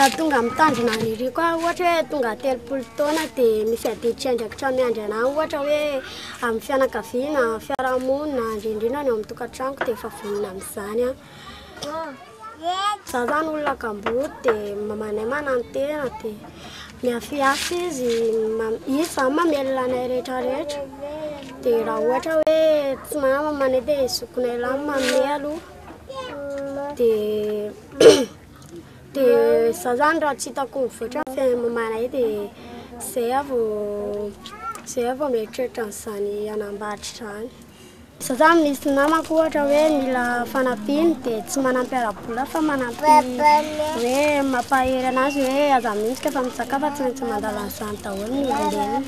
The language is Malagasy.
mila tonga mitandrina niry koa ohatra hoe tonga 30 taona dia misy adiditra ndraikitra miandry anahy ohatra hoe amin'ny fianakaviana fiarahamonina indrindrindra ny ao amin'ny tokantranoko dia efa vonona amin'izany a. Zaho zany olona Kamboro dia mamanay manantena dia miafiafy izy zany mamelona anay rehetrarehetra dia raha ohatra hoe tsy manana mamanay dia zokinay lahy manome aloha dia zaho zany raha tsy hitako mivoatra ny mamanay dia zay aho vao mieritreritra an'izany hanambady izany. Zaho zany misy namako ohatra hoe mila fanampiny dia tsy manampy ara-bola fa manampy hoe mampahery anazy hoe aza mintsika fa misakafo tsy maintsy mandala an'izany daholo ny olombelona.